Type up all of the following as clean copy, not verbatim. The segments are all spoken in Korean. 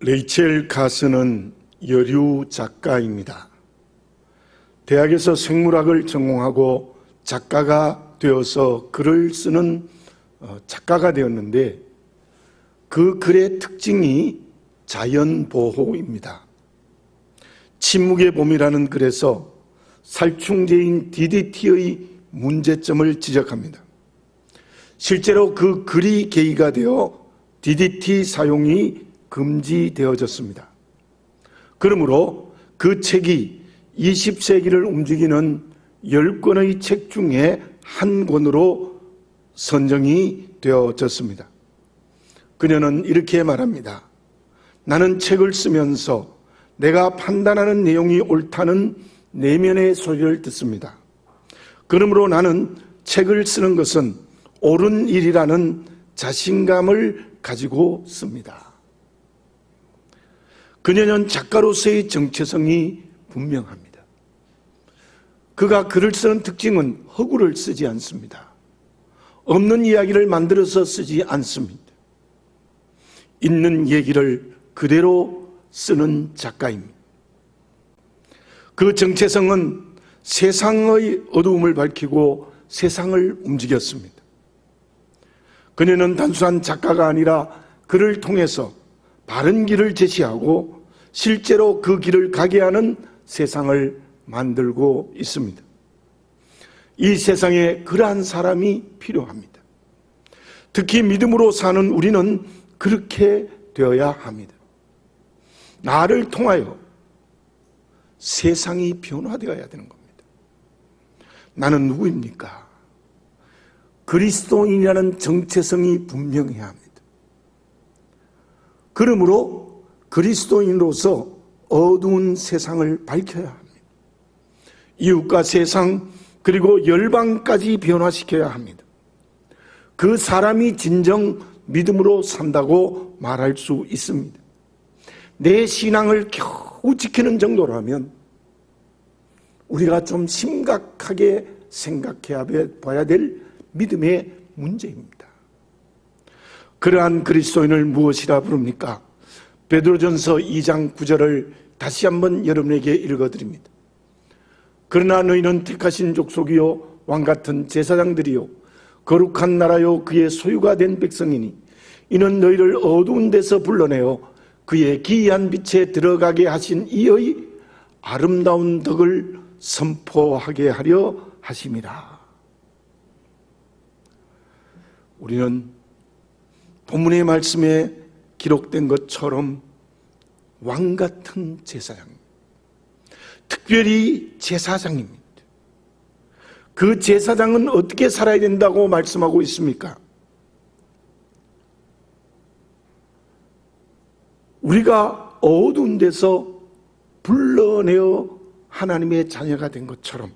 레이첼 가스는 여류 작가입니다. 대학에서 생물학을 전공하고 작가가 되어서 글을 쓰는 작가가 되었는데 그 글의 특징이 자연보호입니다. 침묵의 봄이라는 글에서 살충제인 DDT의 문제점을 지적합니다. 실제로 그 글이 계기가 되어 DDT 사용이 금지되어졌습니다. 그러므로 그 책이 20세기를 움직이는 10권의 책 중에 한 권으로 선정이 되어졌습니다. 그녀는 이렇게 말합니다. 나는 책을 쓰면서 내가 판단하는 내용이 옳다는 내면의 소리를 듣습니다. 그러므로 나는 책을 쓰는 것은 옳은 일이라는 자신감을 가지고 씁니다. 그녀는 작가로서의 정체성이 분명합니다. 그가 글을 쓰는 특징은 허구를 쓰지 않습니다. 없는 이야기를 만들어서 쓰지 않습니다. 있는 얘기를 그대로 쓰는 작가입니다. 그 정체성은 세상의 어두움을 밝히고 세상을 움직였습니다. 그녀는 단순한 작가가 아니라 그를 통해서 바른 길을 제시하고 실제로 그 길을 가게 하는 세상을 만들고 있습니다. 이 세상에 그러한 사람이 필요합니다. 특히 믿음으로 사는 우리는 그렇게 되어야 합니다. 나를 통하여 세상이 변화되어야 되는 겁니다. 나는 누구입니까? 그리스도인이라는 정체성이 분명해야 합니다. 그러므로 그리스도인으로서 어두운 세상을 밝혀야 합니다. 이웃과 세상 그리고 열방까지 변화시켜야 합니다. 그 사람이 진정 믿음으로 산다고 말할 수 있습니다. 내 신앙을 겨우 지키는 정도라면 우리가 좀 심각하게 생각해 봐야 될 믿음의 문제입니다. 그러한 그리스도인을 무엇이라 부릅니까? 베드로전서 2장 9절을 다시 한번 여러분에게 읽어드립니다. 그러나 너희는 택하신 족속이요 왕같은 제사장들이요 거룩한 나라요 그의 소유가 된 백성이니 이는 너희를 어두운 데서 불러내어 그의 기이한 빛에 들어가게 하신 이의 아름다운 덕을 선포하게 하려 하심이라. 우리는 본문의 말씀에 기록된 것처럼 왕같은 제사장입니다. 특별히 제사장입니다. 그 제사장은 어떻게 살아야 된다고 말씀하고 있습니까? 우리가 어두운 데서 불러내어 하나님의 자녀가 된 것처럼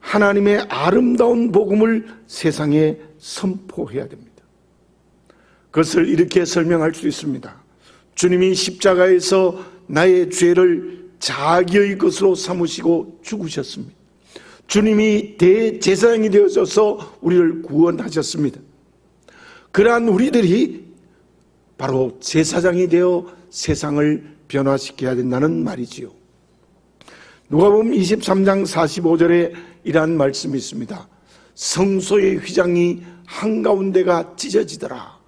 하나님의 아름다운 복음을 세상에 선포해야 됩니다. 그것을 이렇게 설명할 수 있습니다. 주님이 십자가에서 나의 죄를 자기의 것으로 삼으시고 죽으셨습니다. 주님이 대제사장이 되어서 우리를 구원하셨습니다. 그러한 우리들이 바로 제사장이 되어 세상을 변화시켜야 된다는 말이지요. 누가복음 23장 45절에 이러한 말씀이 있습니다. 성소의 휘장이 한가운데가 찢어지더라.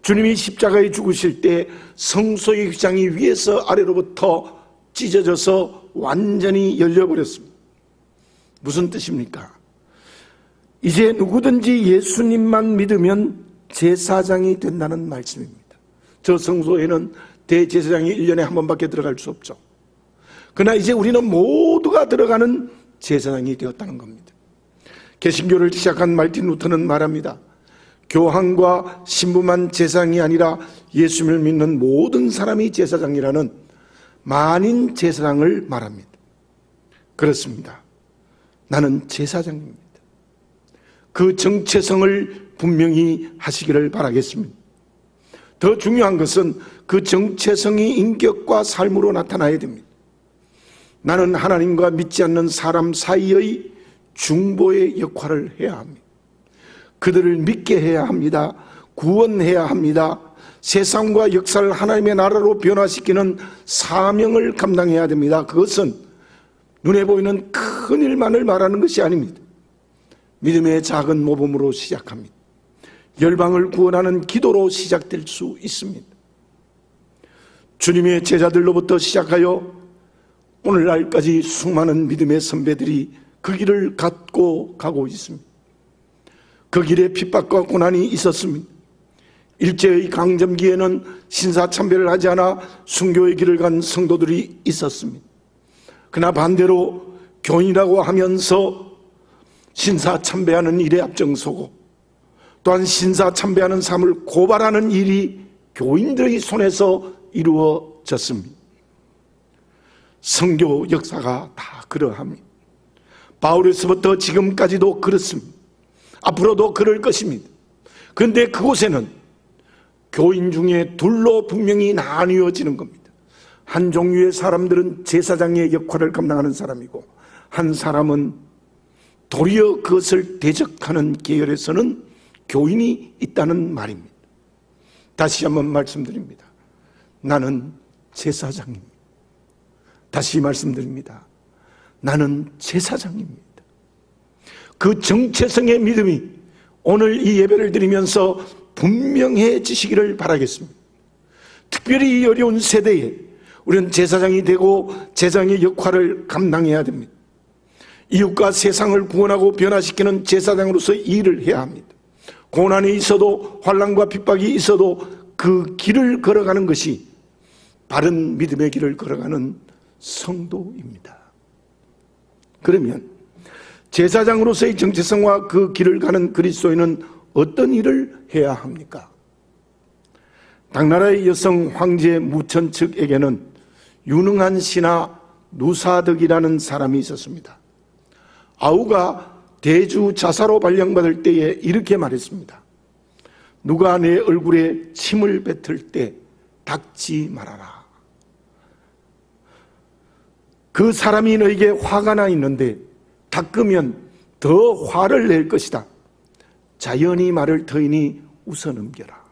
주님이 십자가에 죽으실 때 성소의 휘장이 위에서 아래로부터 찢어져서 완전히 열려버렸습니다. 무슨 뜻입니까? 이제 누구든지 예수님만 믿으면 제사장이 된다는 말씀입니다. 저 성소에는 대제사장이 1년에 한 번밖에 들어갈 수 없죠. 그러나 이제 우리는 모두가 들어가는 제사장이 되었다는 겁니다. 개신교를 시작한 마르틴 루터는 말합니다. 교황과 신부만 제사장이 아니라 예수님을 믿는 모든 사람이 제사장이라는 만인 제사장을 말합니다. 그렇습니다. 나는 제사장입니다. 그 정체성을 분명히 하시기를 바라겠습니다. 더 중요한 것은 그 정체성이 인격과 삶으로 나타나야 됩니다. 나는 하나님과 믿지 않는 사람 사이의 중보의 역할을 해야 합니다. 그들을 믿게 해야 합니다. 구원해야 합니다. 세상과 역사를 하나님의 나라로 변화시키는 사명을 감당해야 됩니다. 그것은 눈에 보이는 큰 일만을 말하는 것이 아닙니다. 믿음의 작은 모범으로 시작합니다. 열방을 구원하는 기도로 시작될 수 있습니다. 주님의 제자들로부터 시작하여 오늘날까지 수많은 믿음의 선배들이 그 길을 갖고 가고 있습니다. 그 길에 핍박과 고난이 있었습니다. 일제의 강점기에는 신사참배를 하지 않아 순교의 길을 간 성도들이 있었습니다. 그러나 반대로 교인이라고 하면서 신사참배하는 일에 앞장서고 또한 신사참배하는 삶을 고발하는 일이 교인들의 손에서 이루어졌습니다. 선교 역사가 다 그러합니다. 바울에서부터 지금까지도 그렇습니다. 앞으로도 그럴 것입니다. 그런데 그곳에는 교인 중에 둘로 분명히 나뉘어지는 겁니다. 한 종류의 사람들은 제사장의 역할을 감당하는 사람이고, 한 사람은 도리어 그것을 대적하는 계열에서는 교인이 있다는 말입니다. 다시 한번 말씀드립니다. 나는 제사장입니다. 다시 말씀드립니다. 나는 제사장입니다. 그 정체성의 믿음이 오늘 이 예배를 드리면서 분명해지시기를 바라겠습니다. 특별히 이 어려운 세대에 우리는 제사장이 되고 제사장의 역할을 감당해야 됩니다. 이웃과 세상을 구원하고 변화시키는 제사장으로서 일을 해야 합니다. 고난이 있어도 환난과 핍박이 있어도 그 길을 걸어가는 것이 바른 믿음의 길을 걸어가는 성도입니다. 그러면 제사장으로서의 정체성과 그 길을 가는 그리스도인은 어떤 일을 해야 합니까? 당나라의 여성 황제 무천측에게는 유능한 신하 누사덕이라는 사람이 있었습니다. 아우가 대주 자사로 발령받을 때에 이렇게 말했습니다. 누가 내 얼굴에 침을 뱉을 때 닦지 말아라. 그 사람이 너에게 화가 나 있는데 닦으면 더 화를 낼 것이다. 자연히 말을 터이니 웃어넘겨라.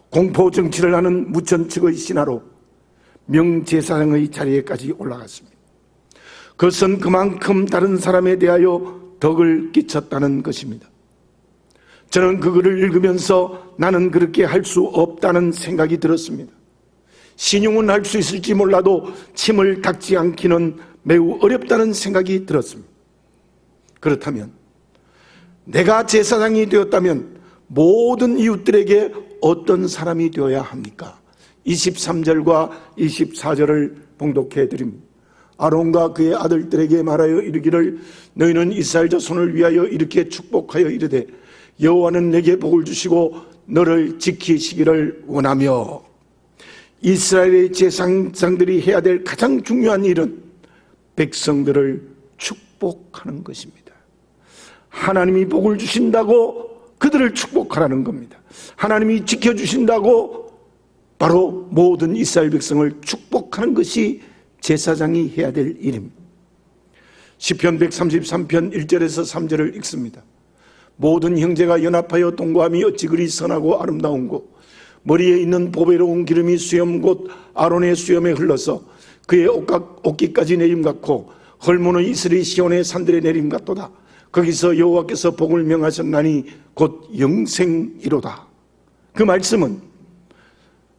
공포 정치를 하는 무천측의 신하로 명제사장의 자리에까지 올라갔습니다. 그것은 그만큼 다른 사람에 대하여 덕을 끼쳤다는 것입니다. 저는 그 글을 읽으면서 나는 그렇게 할 수 없다는 생각이 들었습니다. 신용은 할 수 있을지 몰라도 침을 닦지 않기는 매우 어렵다는 생각이 들었습니다. 그렇다면 내가 제사장이 되었다면 모든 이웃들에게 어떤 사람이 되어야 합니까? 23절과 24절을 봉독해 드립니다. 아론과 그의 아들들에게 말하여 이르기를 너희는 이스라엘 자손을 위하여 이렇게 축복하여 이르되 여호와는 내게 복을 주시고 너를 지키시기를 원하며. 이스라엘의 제사장들이 해야 될 가장 중요한 일은 백성들을 축복하는 것입니다. 하나님이 복을 주신다고 그들을 축복하라는 겁니다. 하나님이 지켜주신다고 바로 모든 이스라엘 백성을 축복하는 것이 제사장이 해야 될 일입니다. 시편 133편 1절에서 3절을 읽습니다. 모든 형제가 연합하여 동거함이 어찌 그리 선하고 아름다운고 머리에 있는 보배로운 기름이 수염 곧 아론의 수염에 흘러서 그의 옷깃까지 내림 같고 헐몬의 이슬이 시온의 산들에 내림 같도다. 거기서 여호와께서 복을 명하셨나니 곧 영생이로다. 그 말씀은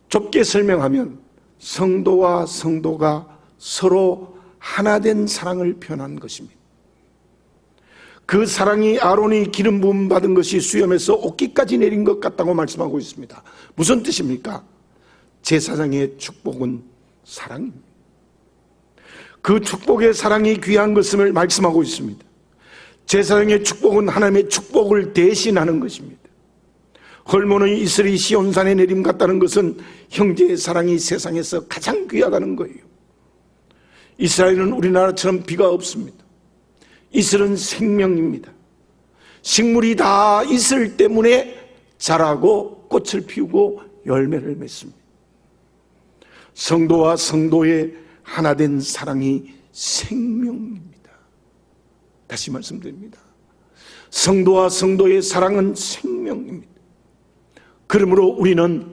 좁게 설명하면 성도와 성도가 서로 하나된 사랑을 표현한 것입니다. 그 사랑이 아론이 기름 부음 받은 것이 수염에서 옷깃까지 내린 것 같다고 말씀하고 있습니다. 무슨 뜻입니까? 제사장의 축복은 사랑입니다. 그 축복의 사랑이 귀한 것임을 말씀하고 있습니다. 제사장의 축복은 하나님의 축복을 대신하는 것입니다. 헐몬의 이슬이 시온산에 내림 같다는 것은 형제의 사랑이 세상에서 가장 귀하다는 거예요. 이스라엘은 우리나라처럼 비가 없습니다. 이슬은 생명입니다. 식물이 다 이슬 때문에 자라고 꽃을 피우고 열매를 맺습니다. 성도와 성도의 하나된 사랑이 생명입니다. 다시 말씀드립니다. 성도와 성도의 사랑은 생명입니다. 그러므로 우리는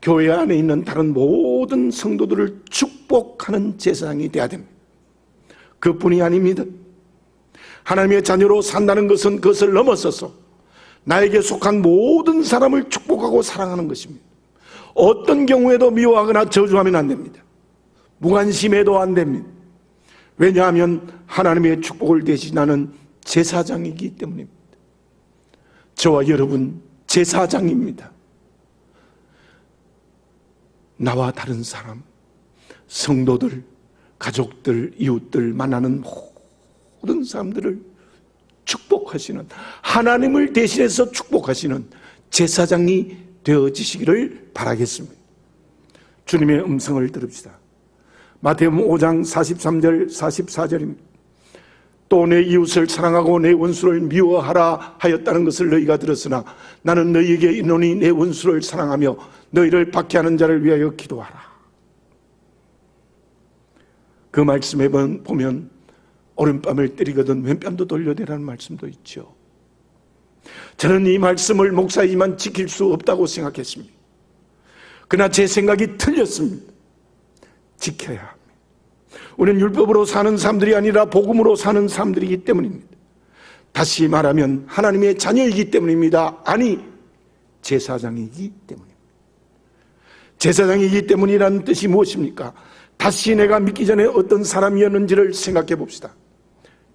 교회 안에 있는 다른 모든 성도들을 축복하는 제사장이 되어야 됩니다. 그뿐이 아닙니다. 하나님의 자녀로 산다는 것은 그것을 넘어서서 나에게 속한 모든 사람을 축복하고 사랑하는 것입니다. 어떤 경우에도 미워하거나 저주하면 안 됩니다. 무관심해도 안 됩니다. 왜냐하면 하나님의 축복을 대신하는 제사장이기 때문입니다. 저와 여러분 제사장입니다. 나와 다른 사람, 성도들, 가족들, 이웃들 만나는 모든 사람들을 축복하시는, 하나님을 대신해서 축복하시는 제사장이 되어지시기를 바라겠습니다. 주님의 음성을 들읍시다. 마태복음 5장 43절 44절입니다. 또 내 이웃을 사랑하고 내 원수를 미워하라 하였다는 것을 너희가 들었으나 나는 너희에게 이르노니 내 원수를 사랑하며 너희를 박해하는 자를 위하여 기도하라. 그 말씀에 보면 오른뺨을 때리거든 왼뺨도 돌려대라는 말씀도 있죠. 저는 이 말씀을 목사이지만 지킬 수 없다고 생각했습니다. 그러나 제 생각이 틀렸습니다. 지켜야 합니다. 우리는 율법으로 사는 사람들이 아니라 복음으로 사는 사람들이기 때문입니다. 다시 말하면 하나님의 자녀이기 때문입니다. 아니, 제사장이기 때문입니다. 제사장이기 때문이라는 뜻이 무엇입니까? 다시 내가 믿기 전에 어떤 사람이었는지를 생각해 봅시다.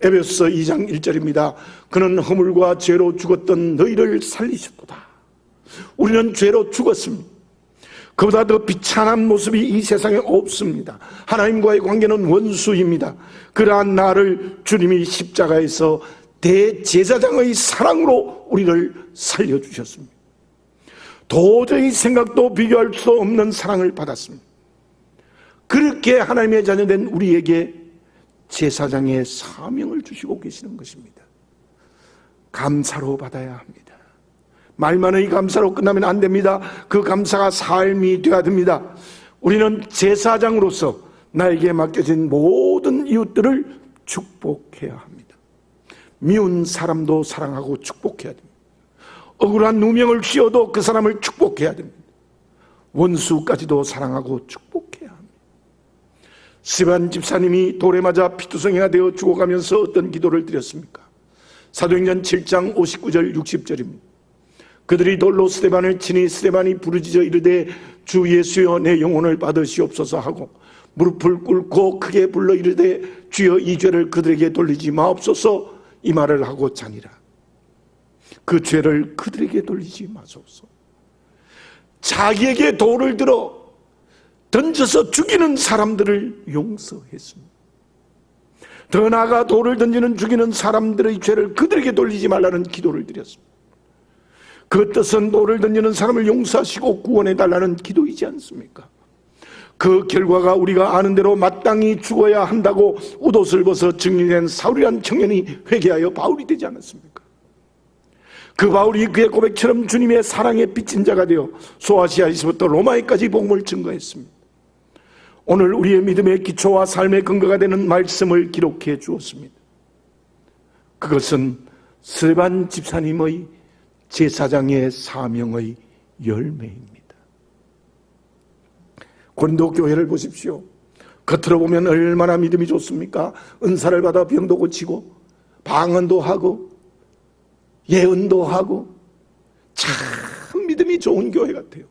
에베소서 2장 1절입니다. 그는 허물과 죄로 죽었던 너희를 살리셨도다. 우리는 죄로 죽었습니다. 그보다 더 비참한 모습이 이 세상에 없습니다. 하나님과의 관계는 원수입니다. 그러한 나를 주님이 십자가에서 대제사장의 사랑으로 우리를 살려주셨습니다. 도저히 생각도 비교할 수 없는 사랑을 받았습니다. 그렇게 하나님의 자녀된 우리에게 제사장의 사명을 주시고 계시는 것입니다. 감사로 받아야 합니다. 말만의 감사로 끝나면 안 됩니다. 그 감사가 삶이 되어야 됩니다. 우리는 제사장으로서 나에게 맡겨진 모든 이웃들을 축복해야 합니다. 미운 사람도 사랑하고 축복해야 됩니다. 억울한 누명을 씌워도 그 사람을 축복해야 됩니다. 원수까지도 사랑하고 축복해야 합니다. 스데반 집사님이 돌에 맞아 피투성이가 되어 죽어가면서 어떤 기도를 드렸습니까? 사도행전 7장 59절 60절입니다. 그들이 돌로 스데반을 치니 스데반이 부르짖어 이르되 주 예수여 내 영혼을 받으시옵소서 하고 무릎을 꿇고 크게 불러 이르되 주여 이 죄를 그들에게 돌리지 마옵소서 이 말을 하고 자니라. 그 죄를 그들에게 돌리지 마소서. 자기에게 돌을 들어 던져서 죽이는 사람들을 용서했습니다. 더 나아가 돌을 던지는 죽이는 사람들의 죄를 그들에게 돌리지 말라는 기도를 드렸습니다. 그 뜻은 돌을 던지는 사람을 용서하시고 구원해달라는 기도이지 않습니까? 그 결과가 우리가 아는 대로 마땅히 죽어야 한다고 옷을 벗어 증인된 사울이라는 청년이 회개하여 바울이 되지 않았습니까? 그 바울이 그의 고백처럼 주님의 사랑에 빚진 자가 되어 소아시아에서부터 로마에까지 복음을 증거했습니다. 오늘 우리의 믿음의 기초와 삶의 근거가 되는 말씀을 기록해 주었습니다. 그것은 스데반 집사님의 제사장의 사명의 열매입니다. 고린도 교회를 보십시오. 겉으로 보면 얼마나 믿음이 좋습니까? 은사를 받아 병도 고치고 방언도 하고 예언도 하고 참 믿음이 좋은 교회 같아요.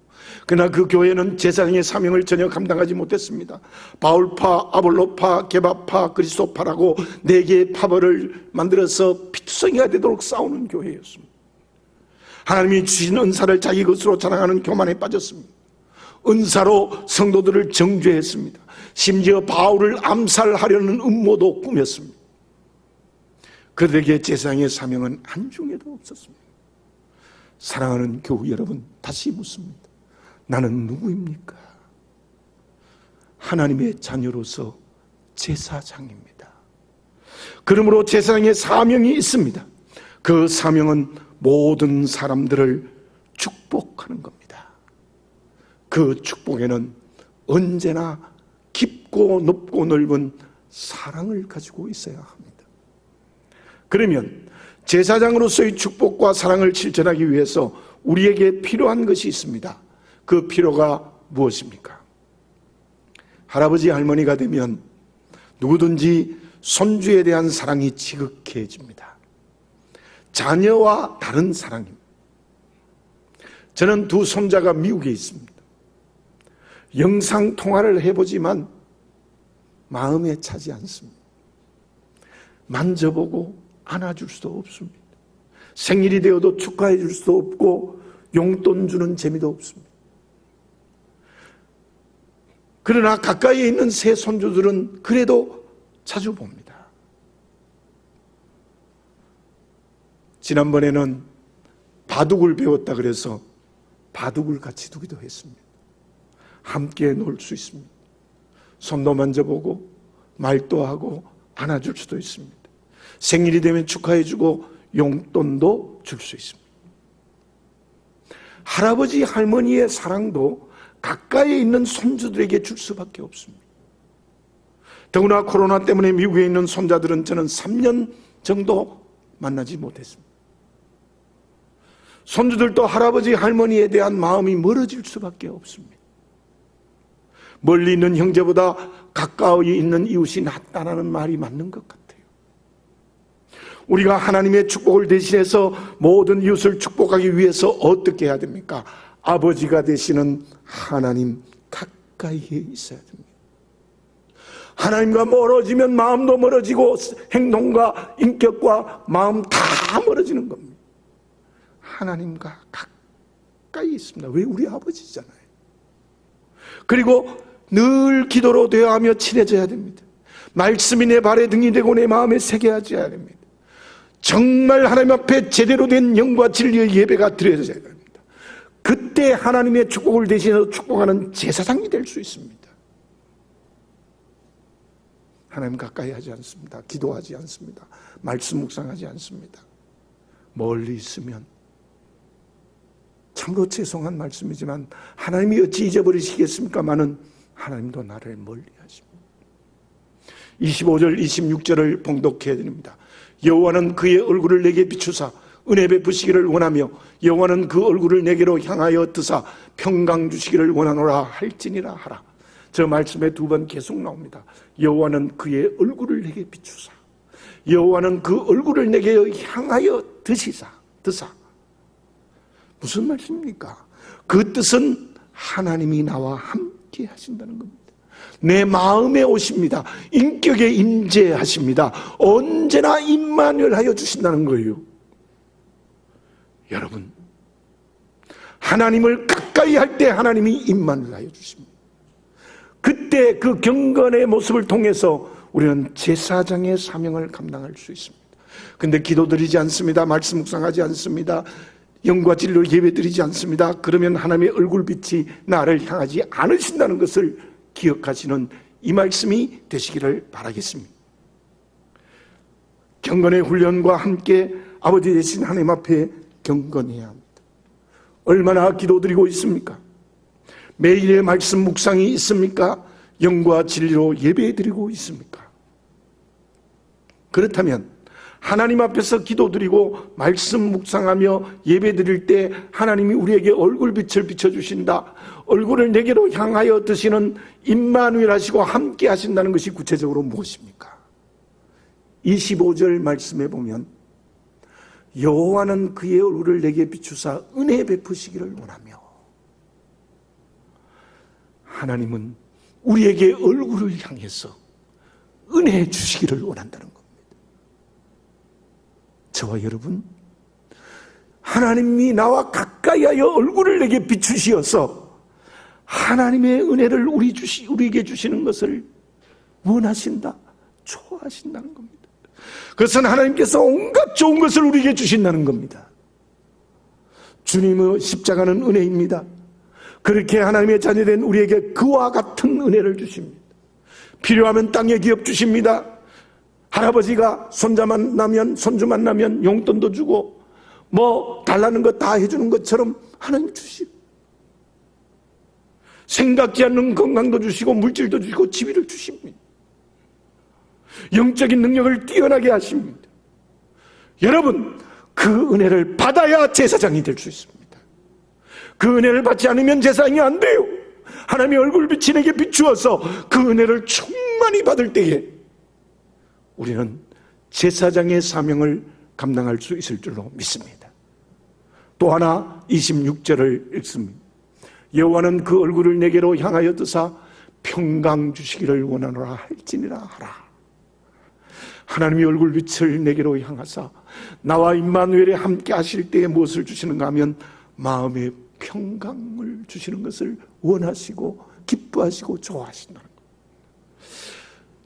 그러나 그 교회는 제사장의 사명을 전혀 감당하지 못했습니다. 바울파, 아볼로파, 게바파, 그리스도파라고 4개의 파벌을 만들어서 피투성이가 되도록 싸우는 교회였습니다. 하나님이 주신 은사를 자기 것으로 자랑하는 교만에 빠졌습니다. 은사로 성도들을 정죄했습니다. 심지어 바울을 암살하려는 음모도 꾸몄습니다. 그들에게 제사장의 사명은 한중에도 없었습니다. 사랑하는 교우 여러분, 다시 묻습니다. 나는 누구입니까? 하나님의 자녀로서 제사장입니다. 그러므로 제사장의 사명이 있습니다. 그 사명은 모든 사람들을 축복하는 겁니다. 그 축복에는 언제나 깊고 높고 넓은 사랑을 가지고 있어야 합니다. 그러면 제사장으로서의 축복과 사랑을 실천하기 위해서 우리에게 필요한 것이 있습니다. 그 필요가 무엇입니까? 할아버지 할머니가 되면 누구든지 손주에 대한 사랑이 지극해집니다. 자녀와 다른 사랑입니다. 저는 두 손자가 미국에 있습니다. 영상 통화를 해보지만 마음에 차지 않습니다. 만져보고 안아줄 수도 없습니다. 생일이 되어도 축하해 줄 수도 없고 용돈 주는 재미도 없습니다. 그러나 가까이에 있는 새 손주들은 그래도 자주 봅니다. 지난번에는 바둑을 배웠다 그래서 바둑을 같이 두기도 했습니다. 함께 놀 수 있습니다. 손도 만져보고 말도 하고 안아줄 수도 있습니다. 생일이 되면 축하해주고 용돈도 줄 수 있습니다. 할아버지 할머니의 사랑도 가까이에 있는 손주들에게 줄 수밖에 없습니다. 더구나 코로나 때문에 미국에 있는 손자들은 저는 3년 정도 만나지 못했습니다. 손주들도 할아버지 할머니에 대한 마음이 멀어질 수밖에 없습니다. 멀리 있는 형제보다 가까이 있는 이웃이 낫다라는 말이 맞는 것 같아요. 우리가 하나님의 축복을 대신해서 모든 이웃을 축복하기 위해서 어떻게 해야 됩니까? 아버지가 되시는 하나님 가까이에 있어야 됩니다. 하나님과 멀어지면 마음도 멀어지고 행동과 인격과 마음 다 멀어지는 겁니다. 하나님과 가까이 있습니다. 왜? 우리 아버지잖아요. 그리고 늘 기도로 대화하며 친해져야 됩니다. 말씀이 내 발에 등이 되고 내 마음에 새겨져야 됩니다. 정말 하나님 앞에 제대로 된 영과 진리의 예배가 드려져야 됩니다. 그때 하나님의 축복을 대신해서 축복하는 제사장이 될 수 있습니다. 하나님 가까이 하지 않습니다. 기도하지 않습니다. 말씀 묵상하지 않습니다. 멀리 있으면 참으로 죄송한 말씀이지만 하나님이 어찌 잊어버리시겠습니까마는 하나님도 나를 멀리 하십니다. 25절 26절을 봉독해야 됩니다. 여호와는 그의 얼굴을 내게 비추사 은혜 베푸시기를 원하며 여호와는 그 얼굴을 내게로 향하여 드사 평강 주시기를 원하노라 할지니라 하라. 저 말씀에 두 번 계속 나옵니다. 여호와는 그의 얼굴을 내게 비추사, 여호와는 그 얼굴을 내게 향하여 드사. 무슨 말씀입니까? 그 뜻은 하나님이 나와 함께 하신다는 겁니다. 내 마음에 오십니다. 인격에 임재하십니다. 언제나 임마누엘하여 주신다는 거예요. 여러분, 하나님을 가까이 할 때 하나님이 임마누엘하여 주십니다. 그때 그 경건의 모습을 통해서 우리는 제사장의 사명을 감당할 수 있습니다. 근데 기도드리지 않습니다. 말씀 묵상하지 않습니다. 영과 진리로 예배드리지 않습니다. 그러면 하나님의 얼굴빛이 나를 향하지 않으신다는 것을 기억하시는 이 말씀이 되시기를 바라겠습니다. 경건의 훈련과 함께 아버지 되신 하나님 앞에 경건해야 합니다. 얼마나 기도드리고 있습니까? 매일의 말씀 묵상이 있습니까? 영과 진리로 예배드리고 있습니까? 그렇다면 하나님 앞에서 기도드리고 말씀 묵상하며 예배드릴 때 하나님이 우리에게 얼굴빛을 비춰주신다, 얼굴을 내게로 향하여 드시는 임마누엘 하시고 함께 하신다는 것이 구체적으로 무엇입니까? 25절 말씀에 보면 여호와는 그의 얼굴을 내게 비추사 은혜 베푸시기를 원하며, 하나님은 우리에게 얼굴을 향해서 은혜 주시기를 원한다는 겁니다. 저와 여러분, 하나님이 나와 가까이 하여 얼굴을 내게 비추시어서 하나님의 은혜를 우리에게 주시는 것을 원하신다, 좋아하신다는 겁니다. 그것은 하나님께서 온갖 좋은 것을 우리에게 주신다는 겁니다. 주님의 십자가는 은혜입니다. 그렇게 하나님의 자녀된 우리에게 그와 같은 은혜를 주십니다. 필요하면 땅에 기업 주십니다. 할아버지가 손자만 나면, 손주 만나면 용돈도 주고 뭐 달라는 거 다 해주는 것처럼 하나님 주시고, 생각지 않는 건강도 주시고 물질도 주시고 지위를 주십니다. 영적인 능력을 뛰어나게 하십니다. 여러분, 그 은혜를 받아야 제사장이 될 수 있습니다. 그 은혜를 받지 않으면 제사장이 안 돼요. 하나님의 얼굴빛이 내게 비추어서 그 은혜를 충만히 받을 때에 우리는 제사장의 사명을 감당할 수 있을 줄로 믿습니다. 또 하나 26절을 읽습니다. 여호와는 그 얼굴을 내게로 향하여 드사 평강 주시기를 원하노라 할지니라 하라. 하나님의 얼굴빛을 내게로 향하사 나와 임마누엘에 함께 하실 때에 무엇을 주시는가 하면 마음의 평강을 주시는 것을 원하시고 기뻐하시고 좋아하신다는 것.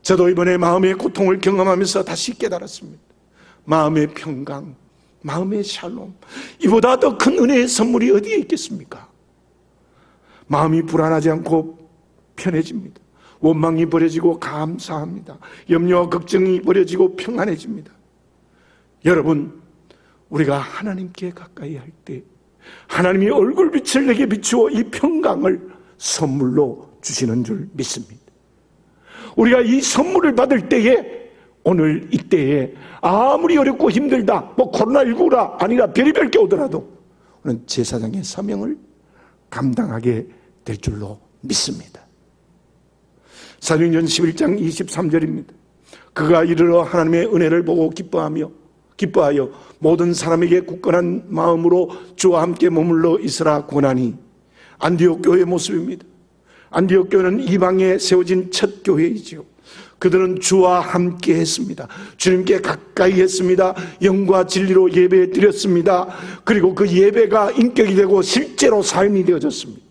저도 이번에 마음의 고통을 경험하면서 다시 깨달았습니다. 마음의 평강, 마음의 샬롬, 이보다 더 큰 은혜의 선물이 어디에 있겠습니까? 마음이 불안하지 않고 편해집니다. 원망이 버려지고 감사합니다. 염려와 걱정이 버려지고 평안해집니다. 여러분, 우리가 하나님께 가까이 할 때 하나님이 얼굴빛을 내게 비추어 이 평강을 선물로 주시는 줄 믿습니다. 우리가 이 선물을 받을 때에, 오늘 이때에 아무리 어렵고 힘들다, 코로나19가 아니라 별의별 게 오더라도 우리는 제사장의 사명을 감당하게 될 줄로 믿습니다. 사도행전 11장 23절입니다. 그가 이르러 하나님의 은혜를 보고 기뻐하여 모든 사람에게 굳건한 마음으로 주와 함께 머물러 있으라 권하니. 안디옥 교회의 모습입니다. 안디옥 교회는 이방에 세워진 첫 교회이지요. 그들은 주와 함께 했습니다. 주님께 가까이 했습니다. 영과 진리로 예배 드렸습니다. 그리고 그 예배가 인격이 되고 실제로 삶이 되어졌습니다.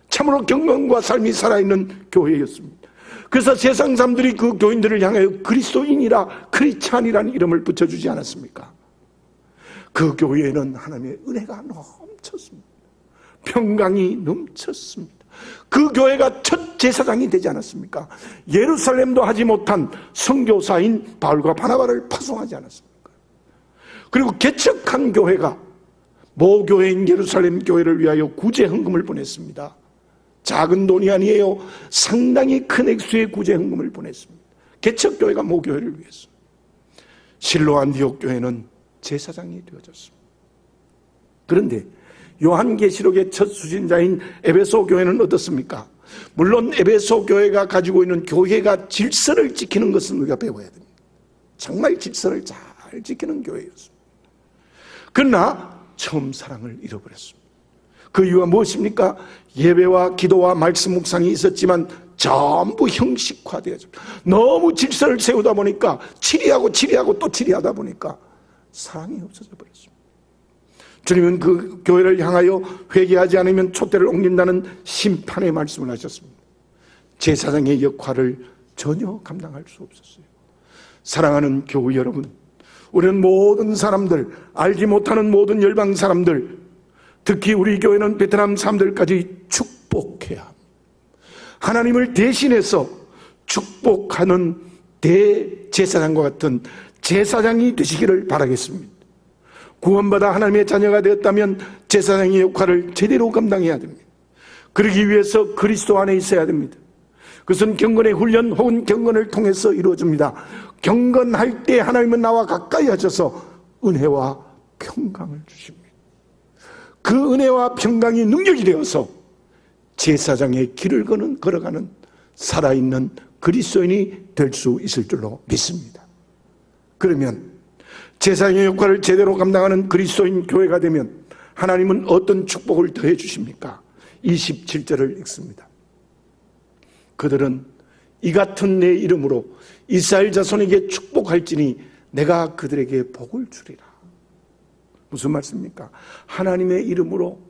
참으로 경건과 삶이 살아있는 교회였습니다. 그래서 세상 사람들이 그 교인들을 향하여 그리스도인이라, 크리스찬이라는 이름을 붙여주지 않았습니까? 그 교회에는 하나님의 은혜가 넘쳤습니다. 평강이 넘쳤습니다. 그 교회가 첫 제사장이 되지 않았습니까? 예루살렘도 하지 못한 선교사인 바울과 바나바를 파송하지 않았습니까? 그리고 개척한 교회가 모교회인 예루살렘 교회를 위하여 구제 헌금을 보냈습니다. 작은 돈이 아니에요. 상당히 큰 액수의 구제 헌금을 보냈습니다. 개척교회가 모교회를 위해서. 실로 안디옥 교회는 제사장이 되어졌습니다. 그런데 요한계시록의 첫 수신자인 에베소 교회는 어떻습니까? 물론 에베소 교회가 가지고 있는 교회가 질서를 지키는 것은 우리가 배워야 됩니다. 정말 질서를 잘 지키는 교회였습니다. 그러나 처음 사랑을 잃어버렸습니다. 그 이유가 무엇입니까? 예배와 기도와 말씀 묵상이 있었지만 전부 형식화되어집니다. 너무 질서를 세우다 보니까 치리하고 또 치리하다 보니까 사랑이 없어져 버렸습니다. 주님은 그 교회를 향하여 회개하지 않으면 촛대를 옮긴다는 심판의 말씀을 하셨습니다. 제사장의 역할을 전혀 감당할 수 없었어요. 사랑하는 교우 여러분, 우리는 모든 사람들, 알지 못하는 모든 열방 사람들, 특히 우리 교회는 베트남 사람들까지 축복해야 합니다. 하나님을 대신해서 축복하는 대제사장과 같은 제사장이 되시기를 바라겠습니다. 구원받아 하나님의 자녀가 되었다면 제사장의 역할을 제대로 감당해야 됩니다. 그러기 위해서 그리스도 안에 있어야 됩니다. 그것은 경건의 훈련 혹은 경건을 통해서 이루어집니다. 경건할 때 하나님은 나와 가까이 하셔서 은혜와 평강을 주십니다. 그 은혜와 평강이 능력이 되어서 제사장의 길을 걸어가는 살아있는 그리스도인이 될 수 있을 줄로 믿습니다. 그러면 제사장의 역할을 제대로 감당하는 그리스도인 교회가 되면 하나님은 어떤 축복을 더해 주십니까? 27절을 읽습니다. 그들은 이 같은 내 이름으로 이스라엘 자손에게 축복할지니 내가 그들에게 복을 주리라. 무슨 말씀입니까? 하나님의 이름으로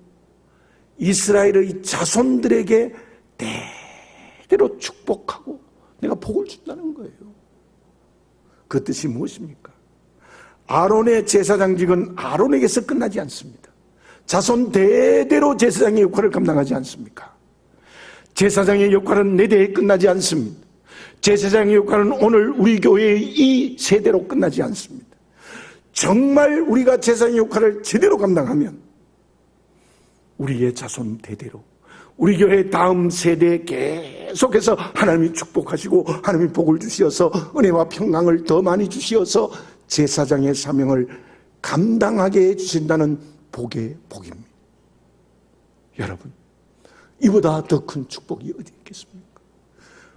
이스라엘의 자손들에게 대대로 축복하고 내가 복을 준다는 거예요. 그 뜻이 무엇입니까? 아론의 제사장직은 아론에게서 끝나지 않습니다. 자손 대대로 제사장의 역할을 감당하지 않습니까? 제사장의 역할은 내 대에 끝나지 않습니다. 제사장의 역할은 오늘 우리 교회의 이 세대로 끝나지 않습니다. 정말 우리가 제사장의 역할을 제대로 감당하면 우리의 자손 대대로 우리 교회 다음 세대에 계속해서 하나님이 축복하시고 하나님이 복을 주시어서 은혜와 평강을 더 많이 주시어서 제사장의 사명을 감당하게 해주신다는 복의 복입니다. 여러분, 이보다 더 큰 축복이 어디 있겠습니까?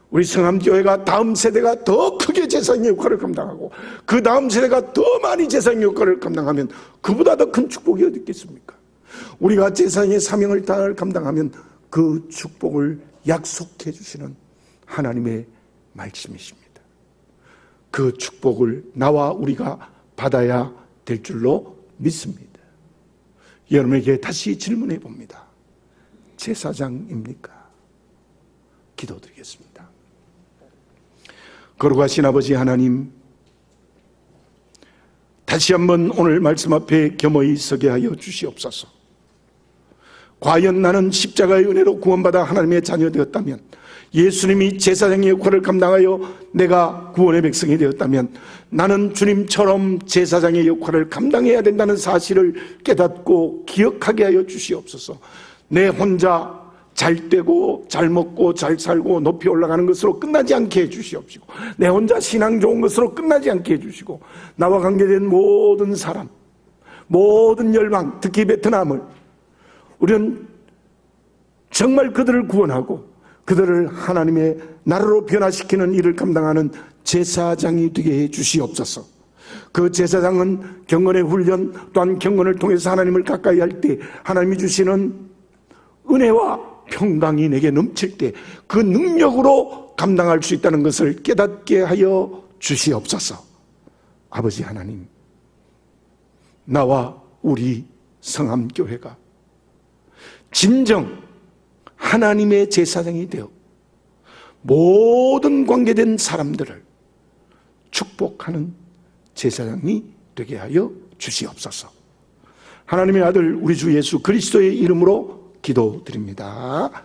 우리 성함교회가 다음 세대가 더 크게 제사장의 역할을 감당하고 그 다음 세대가 더 많이 제사장의 역할을 감당하면 그보다 더 큰 축복이 어디 있겠습니까? 우리가 제사장의 사명을 다 감당하면 그 축복을 약속해 주시는 하나님의 말씀이십니다. 그 축복을 나와 우리가 받아야 될 줄로 믿습니다. 여러분에게 다시 질문해 봅니다. 제사장입니까? 기도드리겠습니다. 거룩하신 아버지 하나님, 다시 한번 오늘 말씀 앞에 겸허히 서게 하여 주시옵소서. 과연 나는 십자가의 은혜로 구원받아 하나님의 자녀 되었다면, 예수님이 제사장의 역할을 감당하여 내가 구원의 백성이 되었다면 나는 주님처럼 제사장의 역할을 감당해야 된다는 사실을 깨닫고 기억하게 하여 주시옵소서. 내 혼자 잘 되고 잘 먹고 잘 살고 높이 올라가는 것으로 끝나지 않게 해주시옵시고, 내 혼자 신앙 좋은 것으로 끝나지 않게 해주시고, 나와 관계된 모든 사람, 모든 열방, 특히 베트남을 우리는 정말 그들을 구원하고 그들을 하나님의 나라로 변화시키는 일을 감당하는 제사장이 되게 해 주시옵소서. 그 제사장은 경건의 훈련 또한 경건을 통해서 하나님을 가까이 할 때 하나님이 주시는 은혜와 평강이 내게 넘칠 때 그 능력으로 감당할 수 있다는 것을 깨닫게 하여 주시옵소서. 아버지 하나님, 나와 우리 성함교회가 진정 하나님의 제사장이 되어 모든 관계된 사람들을 축복하는 제사장이 되게 하여 주시옵소서. 하나님의 아들 우리 주 예수 그리스도의 이름으로 기도드립니다.